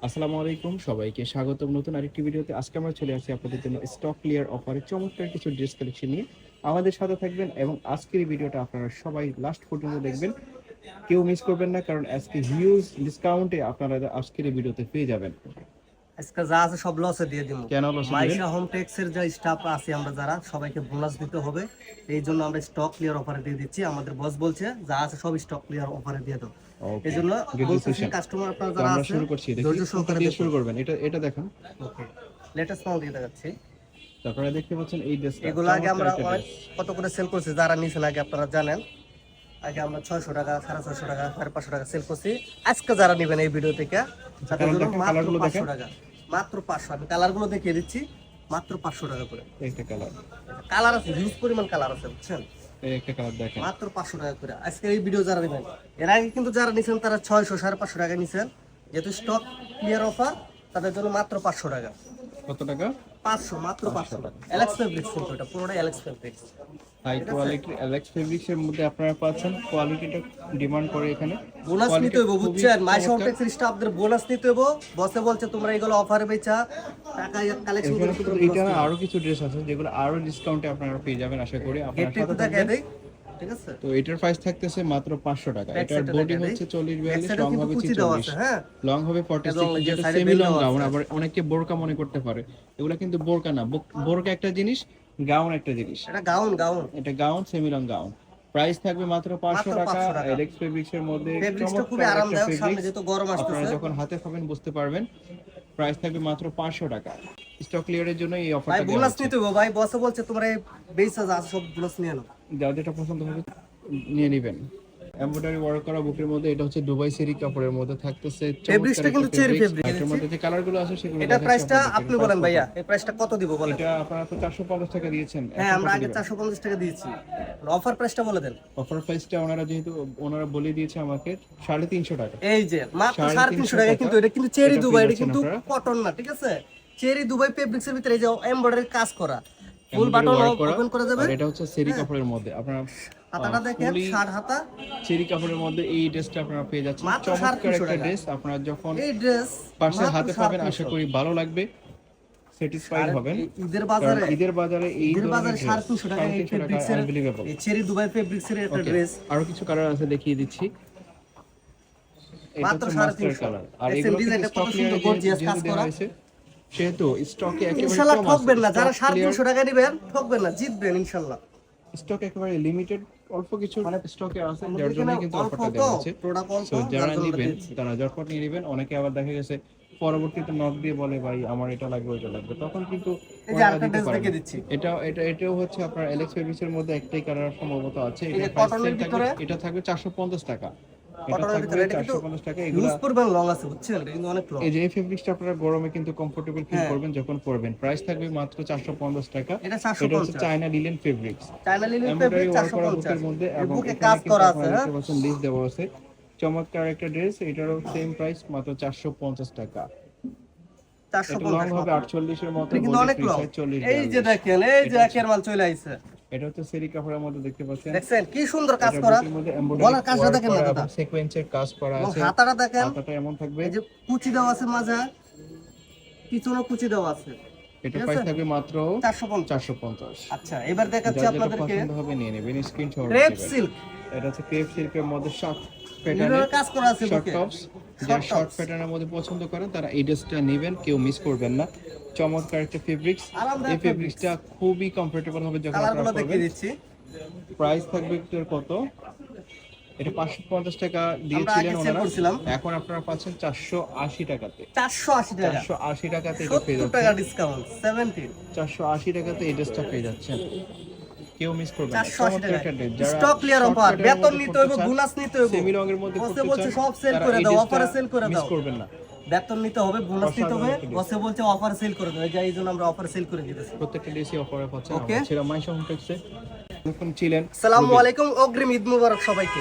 আসসালামু আলাইকুম, সবাইকে স্বাগতম নতুন আরেকটি ভিডিওতে। আজকে আমরা চলে আসছি আপনাদের জন্য স্টক ক্লিয়ার অফারে চমৎকার কিছু ড্রেস কালেকশন নিয়ে। আমাদের সাথে থাকবেন এবং আজকের এই ভিডিওটা আপনারা সবাই লাস্ট পর্যন্ত দেখবেন, কেউ মিস করবেন না, কারণ আজকে হিউজ ডিসকাউন্টে আপনারা আজকের এই ভিডিওতে পেয়ে যাবেন। আজকে যা আছে সব লসে দিয়ে দিব। কেন লসে দিবেন? মাইশা হোম টেক্সের যে স্টাফ আছে আমরা যারা সবাইকে বোনাস দিতে হবে, এই জন্য আমরা স্টক ক্লিয়ার অফারে দিয়ে দিচ্ছি। আমাদের বস বলছে যা আছে সব স্টক ক্লিয়ার অফারে দিয়ে দাও। এই জন্য বলতেছি কাস্টমার আপনারা যারা আমরা আছে শুরু করছি, ধৈর্য সহকারে দিয়ে শুরু করবেন। এটা দেখুন, ওকে লেটেস্ট মাল দিয়ে দেখাচ্ছি। আপনারা দেখতে পাচ্ছেন এই ড্রেসটা, এগুলো আগে আমরা কত করে সেল করছি যারা নিছেন আগে আপনারা জানেন। আগে আমরা 600 টাকা, 650 টাকা, 550 টাকা সেল করছি। আজকে যারা নেবেন এই ভিডিও থেকে তাদের জন্য মাত্র 500 টাকা, মাত্র 500। আমি কালারগুলো দেখিয়ে দিচ্ছি, মাত্র 500 টাকা করে। একটা কালার আছে, হিউজ পরিমাণ কালার আছে, বুঝছেন? একটা কালার দেখেন, মাত্র 500 টাকা করে। আজকে এই ভিডিও যারা নেবেন, এর আগে কিন্তু যারা নিছেন তারা 600 550 টাকা নিছেন। যেহেতু স্টক ক্লিয়ার অফার, তাদের জন্য মাত্র 500 টাকা। কত টাকা? 500, মাত্র 500 টাকা। এলেক্স ফেব্রিক্স, কিন্তু এটা পুরোটাই Alex fabrics. High quality Alex fabrics এর মধ্যে আপনারা পাচ্ছেন। কোয়ালিটিটা ডিমান্ড করে এখানে, বোনাস নিতে হবে, বুঝছেন? মাইশা হোম টেক্সের স্টাফদের বোনাস নিতে হবে। বসে বলছে তোমরা এগুলো অফারে বেচা টাকা কালেকশন করে। এটা আরো কিছু ড্রেস আছে যেগুলো আরো ডিসকাউন্টে আপনারা পেয়ে যাবেন, আশা করি আপনারা সাথে থাকবেন। ঠিক আছে, তো এটার প্রাইস থাকতেছে মাত্র 500 টাকা। এটার বডি হচ্ছে 40-42, লং হবে 46, হ্যাঁ লং হবে 46, যেটা সেমি লং গাউন। আবার অনেকে বোরকা মনে করতে পারে, এগুলা কিন্তু বোরকা না। বোরকা একটা জিনিস, গাউন একটা জিনিস। এটা গাউন, এটা gown, semi long gown. Price থাকবে মাত্র 500 টাকা। এলেক্স ফেব্রিক্স এর মধ্যে ফেব্রিক্সটা খুবই আরামদায়ক, সামনে যেহেতু গরম আসছে, আপনারা যখন হাতে পাবেন বুঝতে পারবেন। প্রাইস থাকবে মাত্র 500 টাকা। স্টক ক্লিয়ারের জন্য এই অফারটা ভাই বোনাস নিতে হবে। ভাই বসে বলছে তোমরা এই বেসা যা সব বোনাস নিয়ে নাও, যাদের যেটা পছন্দ হবে নিয়ে নেবেন। এমব্রয়ডারি ওয়ার্ক করা বুকের মধ্যে, এটা হচ্ছে দুবাই সেরি কাপড়ের মধ্যে থাকতেছে। ফেব্রিক্সটা কিন্তু চেরি ফেব্রিক। এর মধ্যে যে কালারগুলো আছে সেগুলো এটা প্রাইসটা আপনি বলেন ভাইয়া, এই প্রাইসটা কত দিব বলেন? এটা আপনারা তো 450 টাকা দিয়েছেন। হ্যাঁ আমরা আগে 450 টাকা দিয়েছি। অফার প্রাইসটা বলে দেন। অফার প্রাইসটা ওনারা বলে দিয়েছে আমাকে 350 টাকা। এই যে মাত্র 350 টাকা। কিন্তু এটা কিন্তু চেরি দুবাই, এটা কিন্তু কটন না, ঠিক আছে? চেরি দুবাই ফেব্রিক্সের ভিতরে এই যে এমব্রয়ডারি কাজ করা, ফুল বাটন ওপেন করা যাবে। আর এটা হচ্ছে সেরি কাপড়ের মধ্যে। আপনারা হাতাটা দেখেন, 60 হাতা চেরি কাপড়ের মধ্যে এই ড্রেসটা আপনারা পেয়ে যাচ্ছেন। চমৎকার একটা ড্রেস। আপনারা যখন এই ড্রেস পাশে হাতে পাবেন আশা করি ভালো লাগবে, স্যাটিসফাইড হবেন। ঈদের বাজারে এই 350 টাকা এই ফেব্রিক্সের, এই চেরি দুবাই ফেব্রিক্সের একটা ড্রেস। আরো কিছু কালার আছে, দেখিয়ে দিচ্ছি। মাত্র 350 কালার। আর এগুলো ডিজাইনটা কত সুন্দর গর্জিয়াস কাজ করা। সেহেতু স্টকে একেবারে ইনশাআল্লাহ ঠকবেন না, যারা 350 টাকা নেবেন ঠকবেন না, জিতবেন ইনশাআল্লাহ। স্টক একেবারে লিমিটেড, অল্প কিছু স্টকে আছে, যার জন্য কিন্তু অফারটা দেওয়া হচ্ছে। সো যারা নেবেন তারা যখন নিয়ে নেবেন। অনেকে আবার দেখা গেছে পরবর্তীতে নক দিয়ে বলে ভাই আমার এটা লাগবে ওইটা লাগবে, তখন কিন্তু এটাও হচ্ছে আপনার এলেক্স ফেব্রিক্সের মধ্যে একটাই কালার সম্ভবত আছে। এটা থাকবে 450 টাকা। এটা থাকবে 450 টাকা। এগুলো পরিমাণ লং আছে, বুঝছেন? এটা কিন্তু অনেক লং। এই যে এই ফেব্রিক্সটা আপনারা গরমে কিন্তু কমফোর্টেবল ফিল করবেন যখন পরবেন। প্রাইস থাকবে মাত্র 450 টাকা। এটা হচ্ছে China linen fabrics. China linen fabric 450 এর মধ্যে, এবং বুকে কাজ করা আছে, হ্যাঁ লিস্ট দেওয়া আছে। চমৎকার একটা ড্রেস। এটারও সেম প্রাইস, মাত্র 450 টাকা। 450 হবে 48 এর মতো, কিন্তু অনেক লং। এই যে দেখেন, এই যে একের মাল চলে আইছে। এটা হচ্ছে সেরি কাপড়ের মধ্যে, দেখতে পাচ্ছেন। দেখছেন কি সুন্দর কাজ করা। গলার কাজটা দেখেন না দাদা, সিকোয়েন্সের কাজ করা আছে। হাতাটা দেখেন, হাতাটা এমন থাকবে। এই যে কুচি দেওয়া আছে মাঝে, পিছনে কুচি দেওয়া আছে। এটা প্রাইস থাকবে মাত্র 450। আচ্ছা এবার দেখাচ্ছি আপনাদেরকে, পছন্দ হবে নিয়ে নেবেন, স্ক্রিনশট। ক্রেপ সিল্ক, এটা হচ্ছে ক্রেপ সিল্কের মধ্যে শর্ট প্যাটার্নের কাজ করা আছে। শর্ট টপস, যারা শর্ট প্যাটার্নের মধ্যে পছন্দ করেন তারা এই ড্রেসটা নেবেন, কেউ মিস করবেন না। চমৎকার একটা ফেব্রিক্স। এই ফেব্রিক্সটা খুবই কমফোর্টেবল হবে যখন আপনারা পরবেন। প্রাইস থাকবে কত? এটা 550 টাকা দিয়েছিলেন ওনারা, এখন আপনারা পাচ্ছেন 480 টাকাতে। 480 টাকাতে এটা পেয়ে যাচ্ছেন। 70 টাকা ডিসকাউন্ট, 70 480 টাকাতে এই ড্রেসটা পেয়ে যাচ্ছেন, কেউ মিস করবেন না। 480 টাকা স্টক ক্লিয়ার অফার। বেতন নিতে হবে, বোনাস নিতে হবে। সেমি লং এর মধ্যে বলছে সব সেল করে দাও, অফারে সেল করে দাও, মিস করবেন না। বেতন নিতে হবে, বোনাস নিতে হবে, বসে বলছে অফার সেল করে দাও। এই জন্য আমরা অফার সেল করে দিতেছি। প্রত্যেকটা ড্রেসই অফারে পাচ্ছেন। আমরা ছিলাম মাইশা হোম টেক্সে, এখন ছিলেন। আসসালামু আলাইকুম, অগ্রিম ঈদ মোবারক সবাইকে।